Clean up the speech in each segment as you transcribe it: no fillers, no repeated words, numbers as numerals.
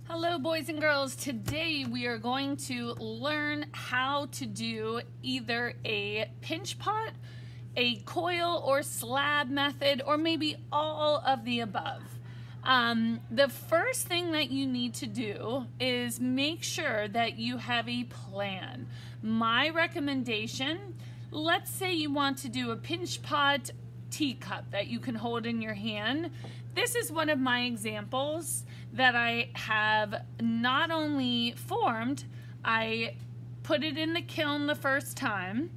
Hello boys and girls, today we are going to learn how to do either a pinch pot, a coil or slab method, or maybe all of the above. The first thing that you need to do is make sure that you have a plan. My recommendation, let's say you want to do a pinch pot teacup that you can hold in your hand. This is one of my examples that I have not only formed, I put it in the kiln the first time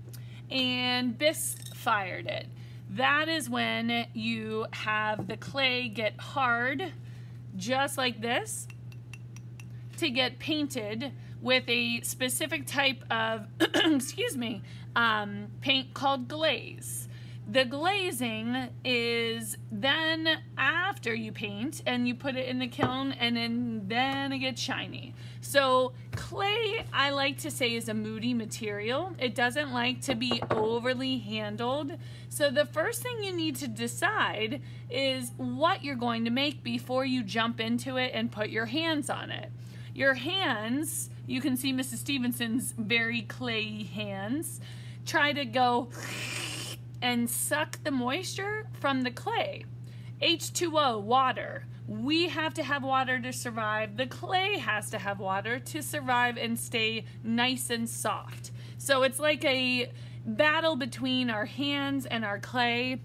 and bisque fired it. That is when you have the clay get hard, just like this, to get painted with a specific type of paint called glaze. The glazing is then after you paint and you put it in the kiln, and then it gets shiny. So clay, I like to say, is a moody material. It doesn't like to be overly handled. So the first thing you need to decide is what you're going to make before you jump into it and put your hands on it. Your hands, you can see Mrs. Stevenson's very clayey hands. Try to go and suck the moisture from the clay. H2O, water. We have to have water to survive. The clay has to have water to survive and stay nice and soft. So it's like a battle between our hands and our clay.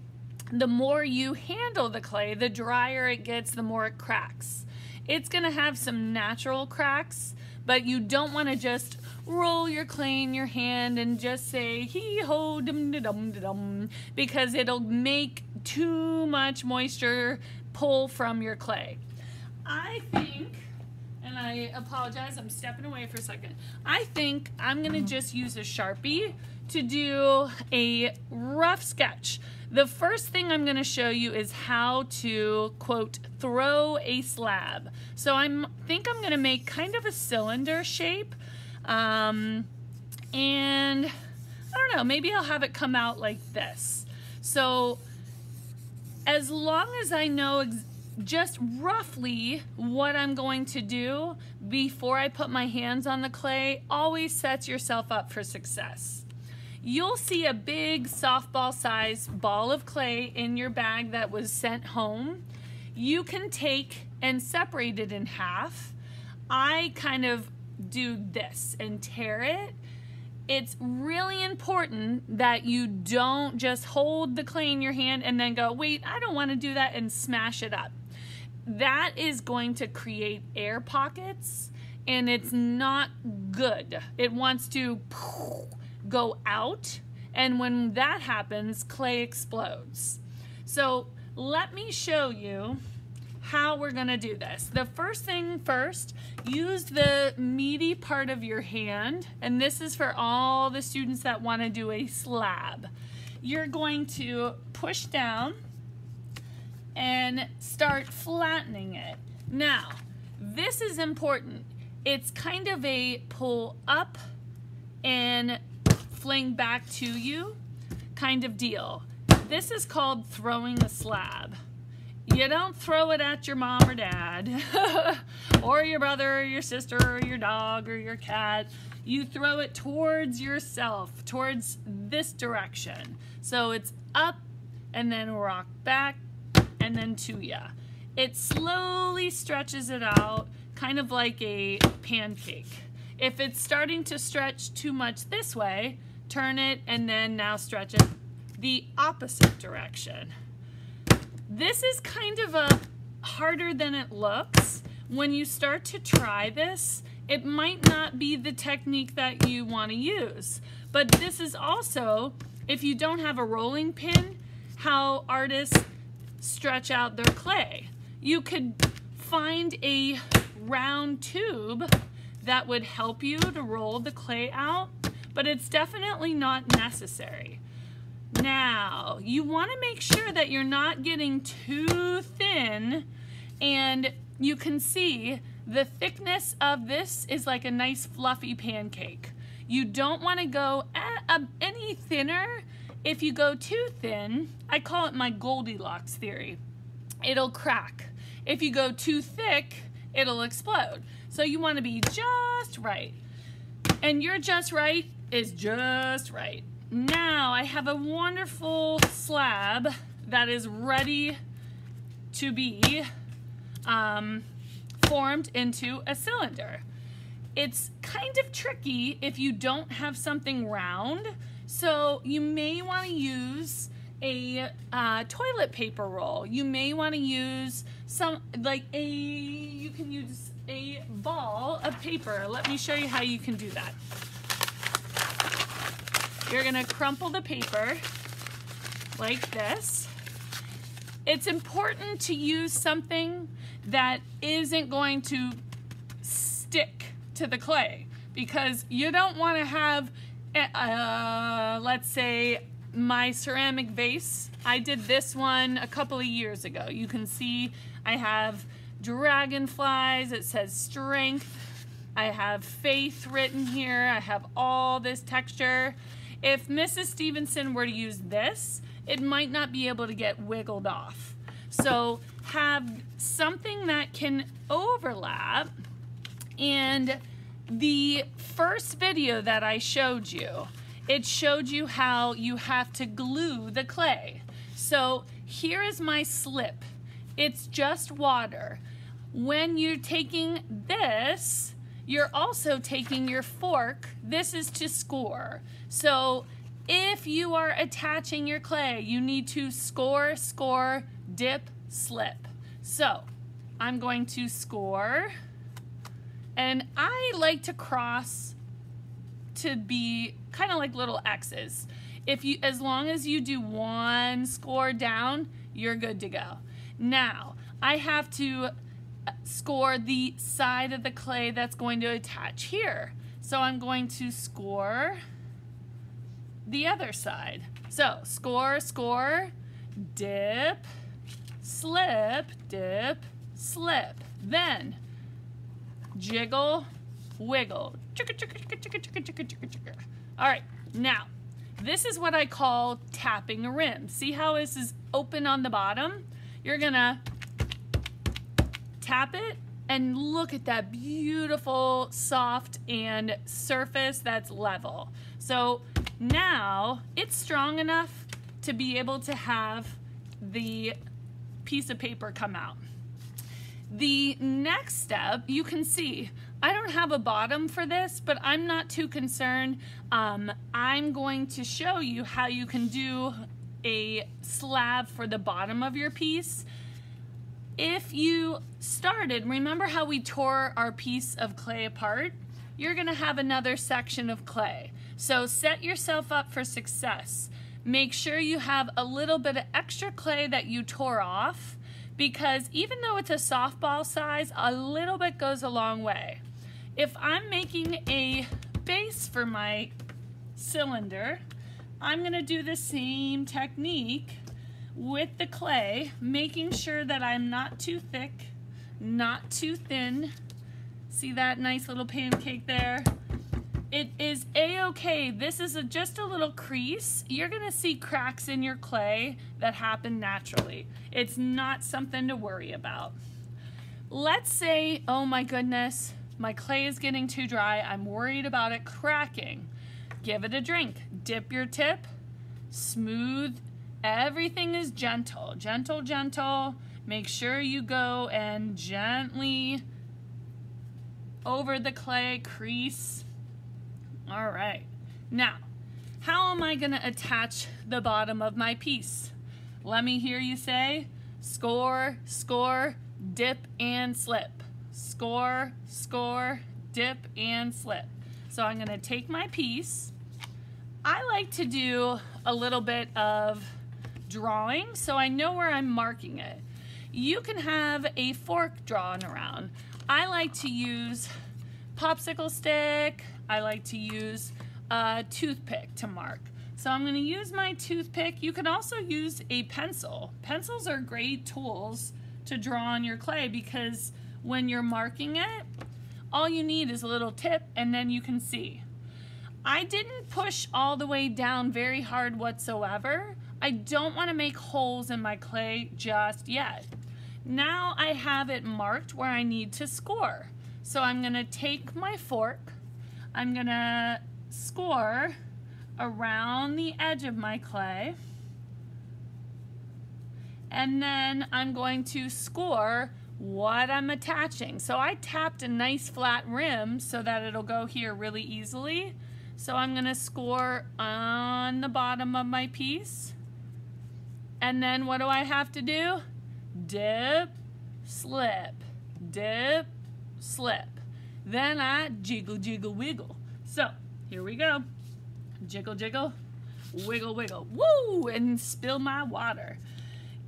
The more you handle the clay, the drier it gets, the more it cracks. It's gonna have some natural cracks, but you don't wanna just roll your clay in your hand and just say hee-ho dum-da-dum-da-dum, because it'll make too much moisture pull from your clay. I think, and I apologize, I'm stepping away for a second. I think I'm gonna just use a Sharpie to do a rough sketch. The first thing I'm going to show you is how to, quote, throw a slab. So I think I'm going to make kind of a cylinder shape. And I don't know, maybe I'll have it come out like this. So as long as I know just roughly what I'm going to do before I put my hands on the clay, always sets yourself up for success. You'll see a big softball-sized ball of clay in your bag that was sent home. You can take and separate it in half. I kind of do this and tear it. It's really important that you don't just hold the clay in your hand and then go, wait, I don't want to do that, and smash it up. That is going to create air pockets, and it's not good. It wants to go out, and when that happens, clay explodes. So let me show you how we're gonna do this. The first thing first, use the meaty part of your hand, and this is for all the students that want to do a slab. You're going to push down and start flattening it. Now, this is important. It's kind of a pull up and fling back to you kind of deal. This is called throwing a slab. You don't throw it at your mom or dad or your brother or your sister or your dog or your cat. You throw it towards yourself, towards this direction. So it's up and then rock back and then to ya. It slowly stretches it out, kind of like a pancake. If it's starting to stretch too much this way, turn it and then now stretch it the opposite direction. This is kind of a harder than it looks. When you start to try this, it might not be the technique that you want to use. But this is also, if you don't have a rolling pin, how artists stretch out their clay. You could find a round tube that would help you to roll the clay out, but it's definitely not necessary. Now, you want to make sure that you're not getting too thin, and you can see the thickness of this is like a nice fluffy pancake. You don't want to go any thinner. If you go too thin, I call it my Goldilocks theory. It'll crack. If you go too thick, it'll explode. So you want to be just right. And your just right is just right. Now I have a wonderful slab that is ready to be formed into a cylinder. It's kind of tricky if you don't have something round, so you may want to use a toilet paper roll. You may want to use you can use a ball of paper. Let me show you how you can do that. You're gonna crumple the paper like this. It's important to use something that isn't going to stick to the clay, because you don't want to have, let's say, my ceramic vase. I did this one a couple of years ago. You can see I have dragonflies, it says strength, I have faith written here, I have all this texture. If Mrs. Stevenson were to use this, it might not be able to get wiggled off. So have something that can overlap. And the first video that I showed you, it showed you how you have to glue the clay. So here is my slip. It's just water. When you're taking this, you're also taking your fork. This is to score. So if you are attaching your clay, you need to score, score, dip, slip. So I'm going to score, and I like to cross to be kind of like little X's. As long as you do one score down, you're good to go. Now I have to score the side of the clay that's going to attach here. So I'm going to score the other side. So score, score, dip, slip, dip, slip. Then jiggle, wiggle. All right, now this is what I call tapping a rim. See how this is open on the bottom? You're gonna tap it and look at that beautiful soft and surface that's level. So now it's strong enough to be able to have the piece of paper come out. The next step, you can see, I don't have a bottom for this, but I'm not too concerned. I'm going to show you how you can do a slab for the bottom of your piece. If you started, remember how we tore our piece of clay apart? You're gonna have another section of clay. So set yourself up for success. Make sure you have a little bit of extra clay that you tore off, because even though it's a softball size, a little bit goes a long way. If I'm making a base for my cylinder, I'm gonna do the same technique with the clay, making sure that I'm not too thick, not too thin. See that nice little pancake there? It is a-okay. This is just a little crease. You're gonna see cracks in your clay that happen naturally. It's not something to worry about. Let's say, oh my goodness, my clay is getting too dry. I'm worried about it cracking. Give it a drink. Dip your tip, smooth. Everything is gentle, gentle, gentle. Make sure you go and gently over the clay crease. All right. Now, how am I gonna attach the bottom of my piece? Let me hear you say, score, score, dip and slip. Score, score, dip and slip. So I'm gonna take my piece. I like to do a little bit of drawing so I know where I'm marking it. You can have a fork drawn around. I like to use popsicle stick. I like to use a toothpick to mark. So I'm going to use my toothpick. You can also use a pencil. Pencils are great tools to draw on your clay, because when you're marking it, all you need is a little tip and then you can see. I didn't push all the way down very hard whatsoever. I don't want to make holes in my clay just yet. Now I have it marked where I need to score. So I'm gonna take my fork, I'm gonna score around the edge of my clay, and then I'm going to score what I'm attaching. So I tapped a nice flat rim so that it'll go here really easily. So I'm gonna score on the bottom of my piece. And then what do I have to do? Dip, slip, dip, slip. Then I jiggle, jiggle, wiggle. So here we go. Jiggle, jiggle, wiggle, wiggle. Woo! And spill my water.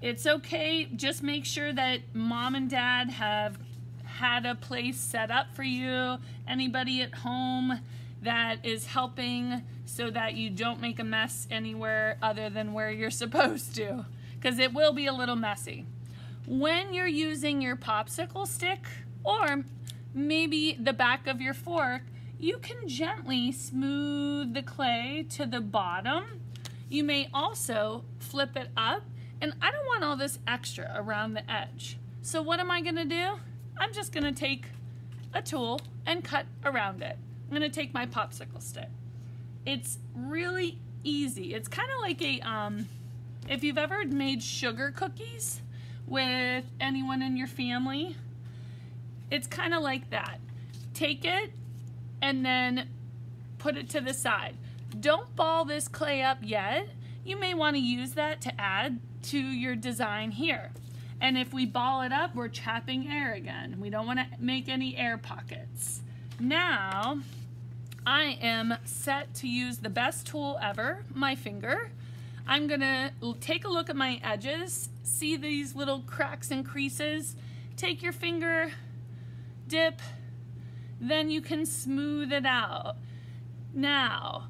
It's okay, just make sure that mom and dad have had a place set up for you, anybody at home that is helping so that you don't make a mess anywhere other than where you're supposed to, because it will be a little messy. When you're using your popsicle stick or maybe the back of your fork, you can gently smooth the clay to the bottom. You may also flip it up. And I don't want all this extra around the edge. So what am I gonna do? I'm just gonna take a tool and cut around it. I'm gonna take my popsicle stick. It's really easy. It's kind of like a, if you've ever made sugar cookies with anyone in your family, it's kind of like that. Take it and then put it to the side. Don't ball this clay up yet. You may want to use that to add to your design here. And if we ball it up, we're trapping air again. We don't want to make any air pockets. Now, I am set to use the best tool ever, my finger. I'm gonna take a look at my edges, see these little cracks and creases. Take your finger, dip, then you can smooth it out. Now,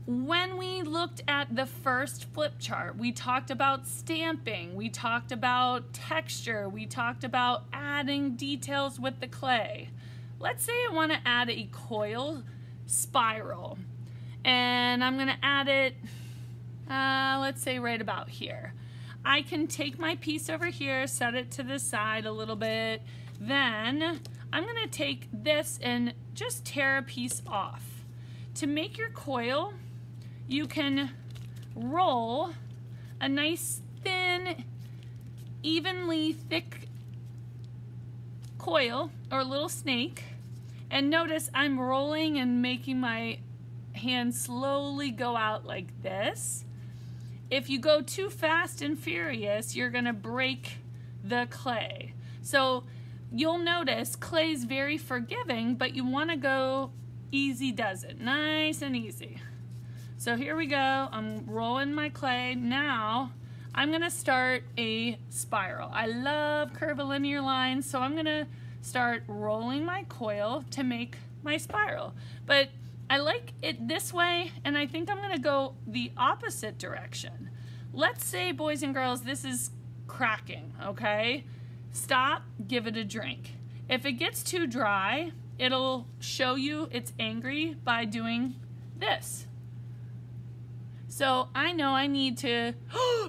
when we looked at the first flip chart, we talked about stamping, we talked about texture, we talked about adding details with the clay. Let's say I want to add a coil spiral, and I'm going to add it, let's say right about here. I can take my piece over here, set it to the side a little bit, then I'm going to take this and just tear a piece off. To make your coil, you can roll a nice thin, evenly thick coil or little snake, and notice I'm rolling and making my hand slowly go out like this. If you go too fast and furious, you're gonna break the clay. So you'll notice clay's very forgiving, but you wanna go easy does it, nice and easy. So here we go, I'm rolling my clay. Now I'm gonna start a spiral. I love curvilinear lines, so I'm gonna start rolling my coil to make my spiral. But I like it this way, and I think I'm gonna go the opposite direction. Let's say, boys and girls, this is cracking, okay? Stop, give it a drink. If it gets too dry, it'll show you it's angry by doing this. So I know I need to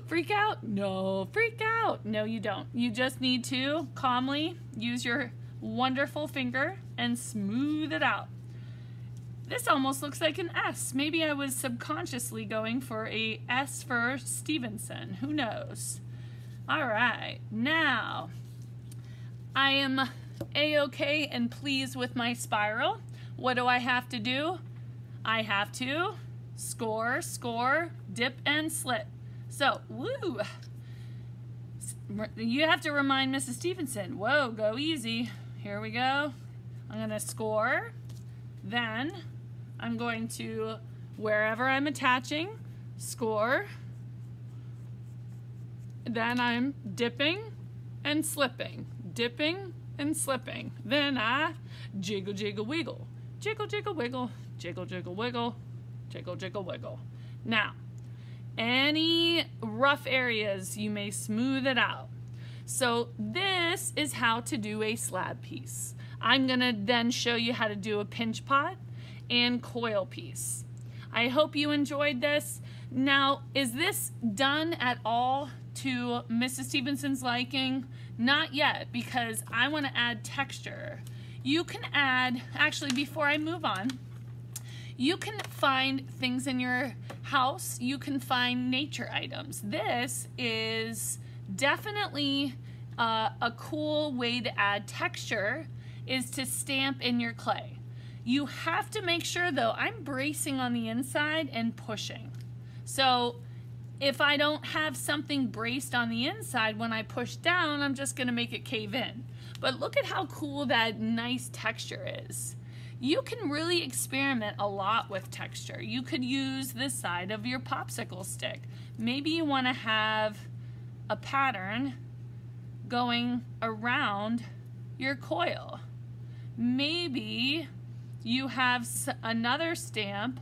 freak out. No, freak out. No, you don't. You just need to calmly use your wonderful finger and smooth it out. This almost looks like an S. Maybe I was subconsciously going for a S for Stevenson. Who knows? All right, now I am a-okay and pleased with my spiral. What do I have to do? I have to score, score, dip, and slip. So, woo! You have to remind Mrs. Stevenson, whoa, go easy. Here we go. I'm gonna score, then I'm going to, wherever I'm attaching, score, then I'm dipping and slipping, dipping and slipping. Then I jiggle, jiggle, wiggle, jiggle, jiggle, wiggle, jiggle, jiggle, wiggle, jiggle, jiggle, wiggle. Now, any rough areas, you may smooth it out. So this is how to do a slab piece. I'm gonna then show you how to do a pinch pot and coil piece. I hope you enjoyed this. Now, is this done at all to Mrs. Stevenson's liking? Not yet, because I want to add texture. You can add, actually before I move on, you can find things in your house, you can find nature items. This is definitely a cool way to add texture, is to stamp in your clay. You have to make sure though, I'm bracing on the inside and pushing. So if I don't have something braced on the inside, when I push down, I'm just gonna make it cave in. But look at how cool that nice texture is. You can really experiment a lot with texture. You could use the side of your popsicle stick. Maybe you wanna have a pattern going around your coil. Maybe you have another stamp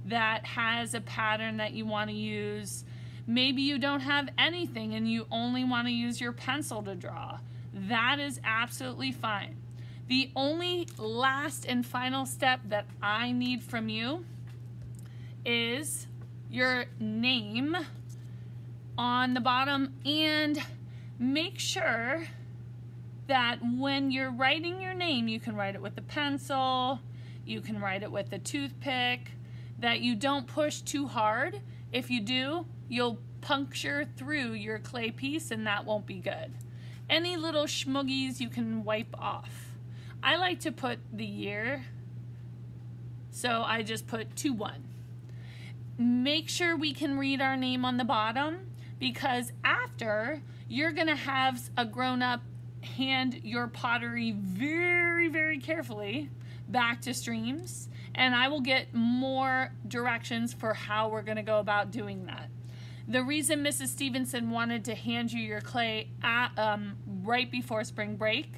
that has a pattern that you want to use. Maybe you don't have anything and you only want to use your pencil to draw. That is absolutely fine. The only last and final step that I need from you is your name on the bottom, and make sure that when you're writing your name, you can write it with a pencil, you can write it with a toothpick, that you don't push too hard. If you do, you'll puncture through your clay piece and that won't be good. Any little schmoogies you can wipe off. I like to put the year, so I just put 2-1. Make sure we can read our name on the bottom, because after, you're gonna have a grown-up hand your pottery very, very carefully back to streams, and I will get more directions for how we're gonna go about doing that. The reason Mrs. Stevenson wanted to hand you your clay right before spring break,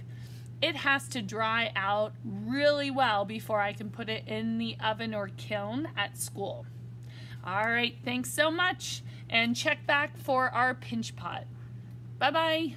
it has to dry out really well before I can put it in the oven or kiln at school. All right, thanks so much, and check back for our pinch pot. Bye-bye.